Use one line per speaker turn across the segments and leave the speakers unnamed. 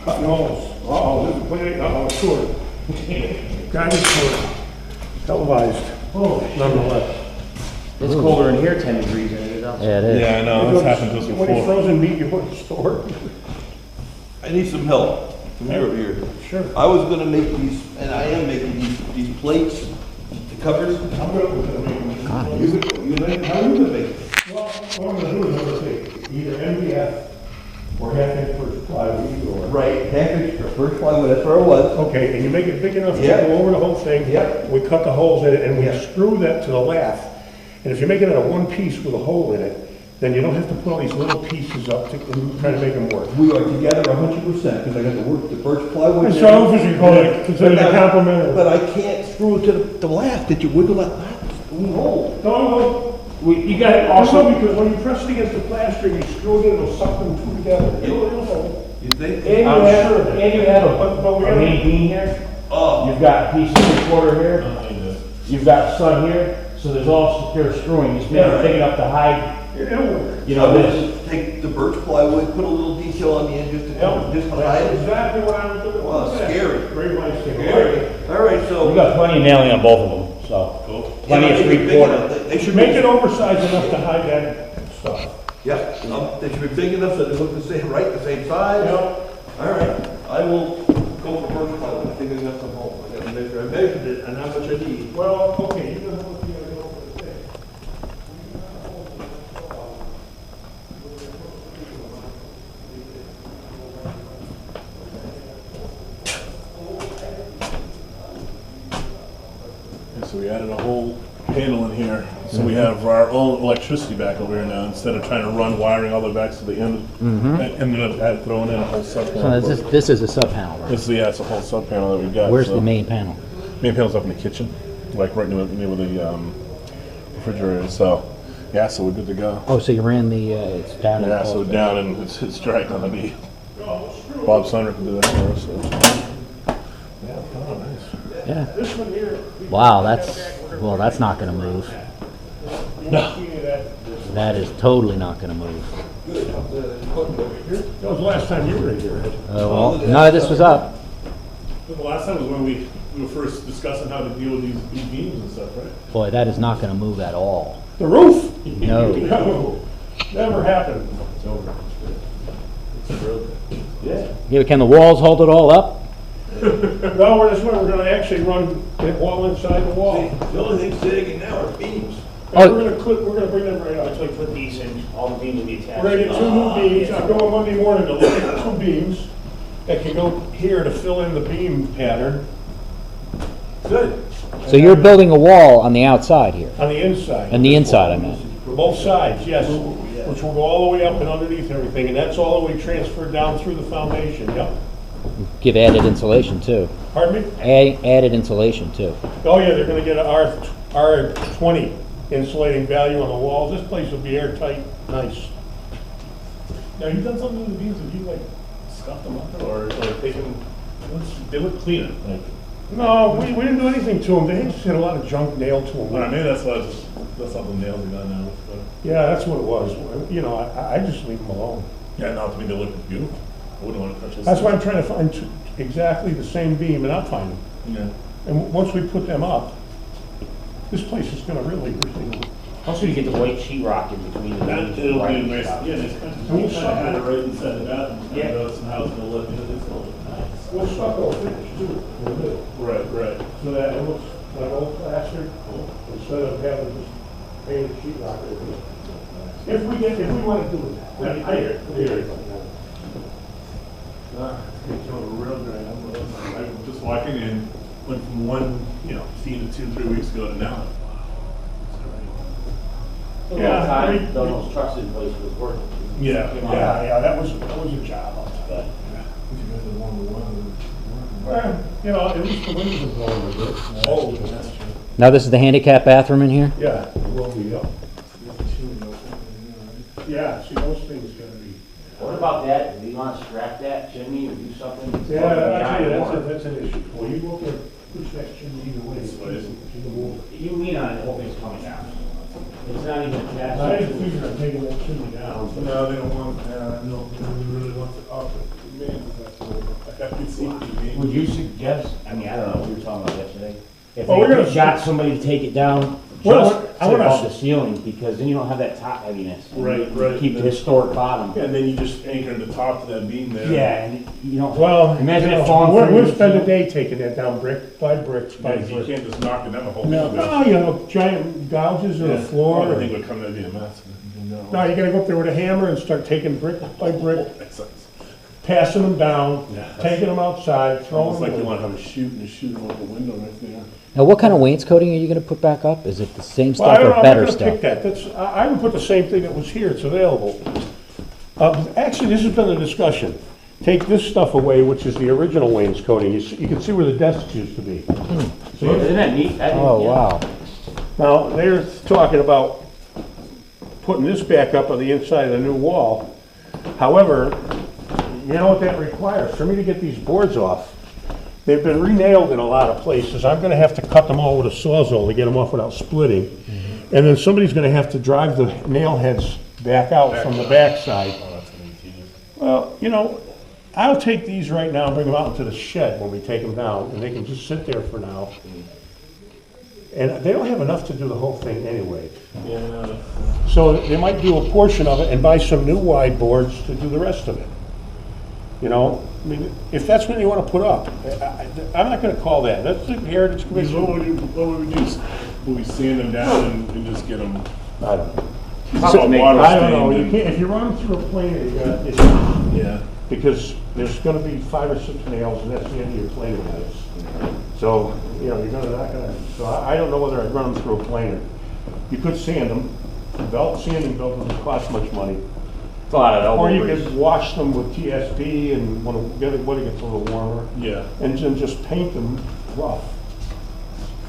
Cutting holes. Uh-oh, this is plenty, uh-oh, short. Kind of short. Televised. Oh, nonetheless.
It's colder in here 10 degrees than it is outside.
Yeah, it is.
Yeah, I know, this happened just
When it's
before.
frozen meat, you put in the store.
I need some help from you over here.
Sure.
I was gonna make these, and I am making these plates, the covers.
I'm gonna make them.
God.
How are you gonna make it?
Well, what I'm gonna do is I'm gonna take either MDF or half-inch first plywood or.
Right, half-inch or first plywood, that's where I was.
Okay, and you make it big enough to
Yeah.
go over the whole thing.
Yeah.
We cut the holes in it and we
Yeah.
screw that to the lath. And if you make it out of one piece with a hole in it, then you don't have to put all these little pieces up to try to make them work.
We are together 100%, because I got to work the first plywood.
And
in.
so, if you call it, consider it a compliment.
But I can't screw it to the lath. Did you wiggle that lath? No.
No,
You got it
also
also,
because when you press it against the plaster, you screw it in, it'll suck them two together. It'll hold.
You think?
and
I'm sure of it.
you have
But we
a
gotta-
main beam here.
Oh,
You've got a piece of three-quarter here. You've got sun here, so there's all secure screwing. Just make it big enough to hide,
It'll work.
you know, this.
Take the birch plywood, put a little detail on the end just to cover, just to hide
That's
it.
exactly what I was doing.
Wow, scary.
Very nice thing.
All right,
We
so.
got plenty of nailing on both of them, so. Plenty of
They should be big
three-quarter.
enough. They
Should
should
make it oversized enough to hide that stuff.
Yeah, they should be big enough so they look the same, right, the same size.
Yeah.
All right, I will go for birch plywood. I think I got some home. I got to measure. I measured it and how much I need.
Well, okay, you know what you gotta go for the thing.
And so we added a whole panel in here, so we have our own electricity back over here now, instead of trying to run wiring all the way back to the end. And then throwing in a whole sub
So
panel.
this is a sub panel, right?
Yeah, it's a whole sub panel that we've got.
Where's
so.
the main panel?
Main panel's up in the kitchen, like right near where the refrigerator is. So, yeah, so we're good to go.
Oh, so you ran the, it's down in the
Yeah, so
hall.
down and it's dry gonna be. Bob Sonner can do that for us. So. Yeah, oh, nice.
Yeah.
This one here.
Wow, that's not gonna move.
No.
That is totally not gonna move.
That was the last time you were in here, Ed.
Well, no, this was up.
The last time was when we were first discussing how to deal with these beams and stuff, right?
Boy, that is not gonna move at all.
The roof?
No.
No, never happened.
It's over. It's real.
Yeah.
Yeah, can the walls hold it all up?
No, we're gonna actually run it wall inside the wall.
The only thing sitting in now are beams.
And we're gonna bring them right out.
So we put these in, all the beams will be attached.
We're gonna get two new beams. I'm going Monday morning to look at two beams that can go here to fill in the beam pattern. Good.
So you're building a wall on the outside here?
On the inside.
On the inside, I meant.
Both sides, yes, which will go all the way up and underneath everything, and that's all the way transferred down through the foundation, yep.
Give added insulation too.
Pardon me?
Added insulation too.
Oh yeah, they're gonna get an R20 insulating value on the walls. This place will be airtight, nice.
Now, you done something with the beams? Have you like scuffed them up or taken? They look cleaner. Like,
No, we didn't do anything to them. They just had a lot of junk nailed to them.
maybe that's why that's how the nails are done now. But,
Yeah, that's what it was. You know, I just leave them alone.
yeah, not to me they look beautiful. I wouldn't want to touch this.
That's why I'm trying to find exactly the same beam, and I'll find them.
Yeah.
And once we put them up, this place is gonna really.
Also, you get the white sheetrock in between the
That
beams.
it'll be
right
nice.
stuff.
Yeah, it's kind of had it right inside the bathroom.
Yeah.
So how it's gonna look. It's gonna look nice.
We'll stucco finish too. We'll do.
Right.
So that it looks like old plaster, instead of having just painted sheetrock over it. If we want to do it.
I hear it. It's real great. I'm just walking in, went from one, scene to 2-3 weeks ago to now.
Yeah.
Those trucks in place was working.
Yeah.
That was a job. I'll tell you. Well, at least the windows are going a bit.
Oh, that's true.
Now this is the handicap bathroom in here?
Yeah, it will be, yeah. Yeah, see, those things gotta be.
What about that? Do you want to scrap that chimney or do something?
Yeah, actually, that's an issue. Well, you look at which next chimney either way.
You lean on it, the whole thing's coming down. It's not even attached.
I didn't figure on taking that chimney down.
No, they don't want, no, they really want it up. Man, that's
would you suggest, I mean, I don't know what you were talking about yesterday. If
Well, we're
they
gonna-
got somebody to take it down
Well,
just
I wanna-
above the ceiling, because then you don't have that top heaviness.
Right,
You
right.
Keep the historic bottom.
And then you just anchor the top to that beam there.
Yeah, and you don't,
Well,
imagine
you know,
it falling through.
we'll
your
spend a
ceiling.
day taking that down brick by brick by
Yeah, you
brick.
can't just knock it down the whole
No,
thing.
no, you know, giant gouges in the
Yeah.
floor.
Oh, I think it would come to be a mess.
No, you gotta go up there with a hammer and start taking brick by brick, passing them down,
Yeah.
taking them outside, throwing
Almost like
them
you
away.
want to have a shoot and shoot them out the window right there.
Now, what kind of wainscoting are you gonna put back up? Is it the same
Well, I
stuff
don't know,
or
I'm
better
not gonna pick
stuff?
that, that's, I would put the same thing that was here, it's available. Actually, this has been a discussion. Take this stuff away, which is the original wainscoting, you can see where the desks used to be. See?
Isn't that neat?
Oh, wow.
Now, they're talking about putting this back up on the inside of the new wall. However, you know what that requires? For me to get these boards off, they've been re-nailed in a lot of places. I'm gonna have to cut them all with a Sawzall to get them off without splitting. And then somebody's gonna have to drive the nail heads back out from the backside.
Oh, that's gonna be tedious.
Well, you know, I'll take these right now and bring them out into the shed when we take them down, and they can just sit there for now. And they don't have enough to do the whole thing anyway.
Yeah, no,
So they might do a portion of it and buy some new wide boards to do the rest of it. You know, I mean, if that's what you want to put up, I'm not going to call that. That's the Heritage
what
Commission.
would we do? Would we sand them down and just get them?
I don't know.
So, water
I don't know.
stained
You
and-
can't, if you run them through a planer, you got issues.
Yeah.
Because there's going to be 5 or 6 nails, and that's the end of your planer heads. So, you know, you're not going to, so I don't know whether I'd run them through a planer. You could sand them. Sanding doesn't cost much money.
It's a lot of elbow
Or you
grease.
could wash them with TSP and when it gets a little warmer,
Yeah.
and then just paint them rough.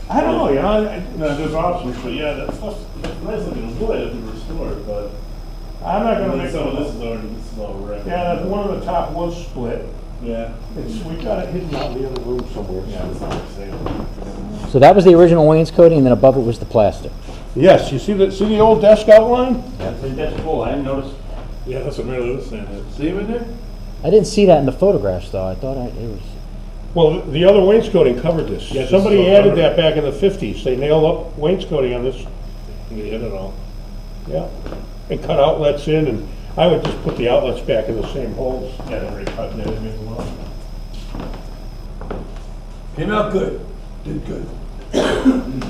I don't know, you know,
No, there's options, but yeah, that stuff's nice looking wood if you restore it, but
I'm not gonna make
some of
them.
this is all wrecked.
Yeah, one of the top was split.
Yeah.
We got it hidden out in the other room somewhere.
Yeah, it's not the same.
So that was the original wainscoting, and then above it was the plastic.
Yes, you see the old desk outline?
That's cool, I didn't notice.
Yeah, that's what Mary Lou was saying. See him in there?
I didn't see that in the photographs, though. I thought it was...
Well, the other wainscoting covered this.
Yeah, this
Somebody
is all
added
covered.
that back in the 50s. They nailed up wainscoting on this,
You hit it all.
yeah. And cut outlets in, and I would just put the outlets back in the same holes.
Yeah, they already cut that in as well.
Came out good, did good.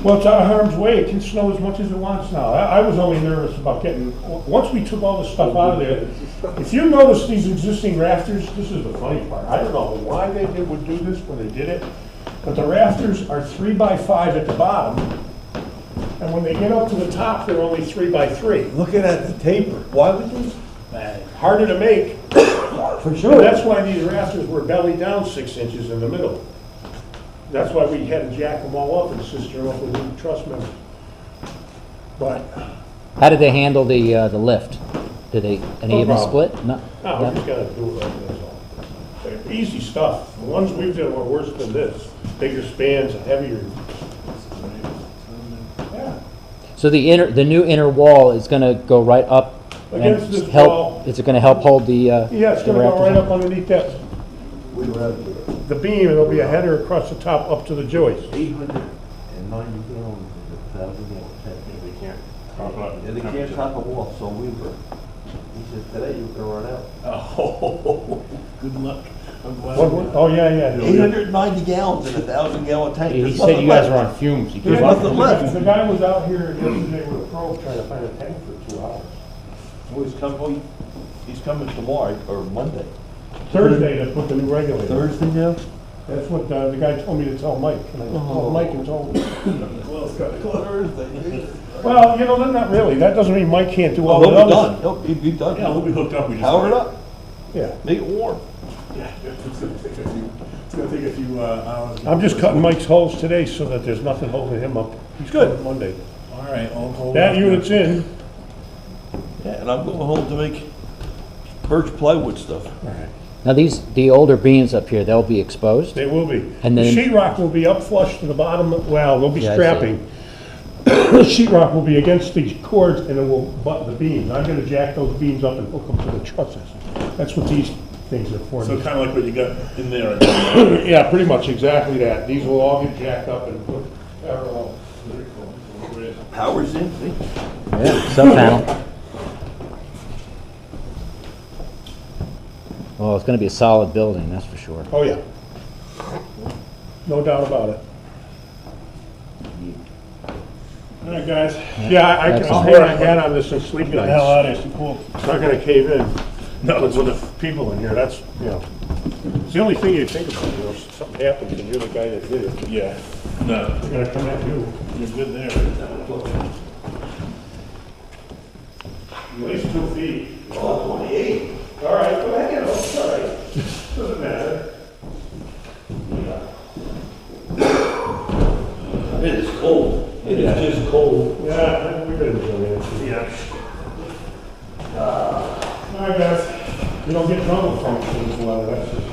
Well, it's out of harm's way. It can snow as much as it wants now. I was only nervous about getting, once we took all the stuff out of there, if you notice these existing rafters, this is the funny part. I don't know why they would do this when they did it, but the rafters are 3 by 5 at the bottom. And when they get up to the top, they're only 3 by 3.
Looking at the taper, why would they?
Harder to make.
For
And that's why these rafters were belly down 6 inches in the middle. That's why we had to jack them all up and sister them up with new truss members. But,
How did they handle the lift? Did any of them
No
split? No?
no, we just gotta do it right, that's all. They're easy stuff. The ones we've done were worse than this. Bigger spans, heavier. Yeah.
So the new inner wall is gonna go right up and
Against this
help,
wall.
is it gonna help hold the,
Yeah, it's
the
gonna go
rafters
right
up?
up underneath that,
We don't have
the beam, and there'll be a header across the top up to the joist.
890 gallons, 1,000 gallons.
They can't top it up.
And they can't top a wall, so we were, he said, today you can run out.
Oh, good luck. I'm glad.
Oh, yeah.
890 gallons in a 1,000-gallon tank.
He
There's
said you
nothing
guys were
left.
on fumes. You
There's
couldn't-
nothing left.
The guy was out here yesterday with a probe trying to find a tank for 2 hours.
He's coming tomorrow, or Monday.
Thursday to put the new regulator.
Thursday now?
That's what the guy told me to tell Mike, and I called Mike and told him.
Thursday.
Well, you know, not really, that doesn't mean Mike can't do all
Oh,
the
he'll be
other.
done. He'll be done.
Yeah, we'll be hooked up. We just
Power it up,
Yeah,
make it warm.
Yeah, it's gonna take a few hours.
I'm just cutting Mike's holes today so that there's nothing holding him up. He's good Monday.
All right, I'll hold
That
off
unit's
now.
in.
Yeah, and I'm going home to make birch plywood stuff.
Now the older beams up here, they'll be exposed?
They will be.
And
The
then-
sheet rock will be up flush to the bottom, well, there'll be
Yeah, I see.
strapping. The sheet rock will be against the cords and it will butt the beams. I'm gonna jack those beams up and hook them to the trusses. That's what these things are for.
So kind of like what you got in there.
Yeah, pretty much exactly that. These will all get jacked up and put parallel.
Very cool. Great.
Power's in, see?
Yeah, sub panel. Well, it's gonna be a solid building, that's for sure.
Oh, yeah. No doubt about it. All right, guys. Yeah, I'll
Excellent.
hang my hat on this and sleep
Get the hell
nice.
out of here, it's too cool.
It's not gonna cave in.
No,
With the people in here, that's, you know, it's the only thing you think about, you know, something happens and you're the guy that did it.
yeah, no,
It's gonna come at you.
you're good there.
At least 2 feet.
Oh, 28.
All right, well, you know, it's all right. Doesn't matter.
It is cold. It is just cold.
Yeah, we could enjoy it. Yeah. All right, guys. You don't get in trouble from this weather, that's just.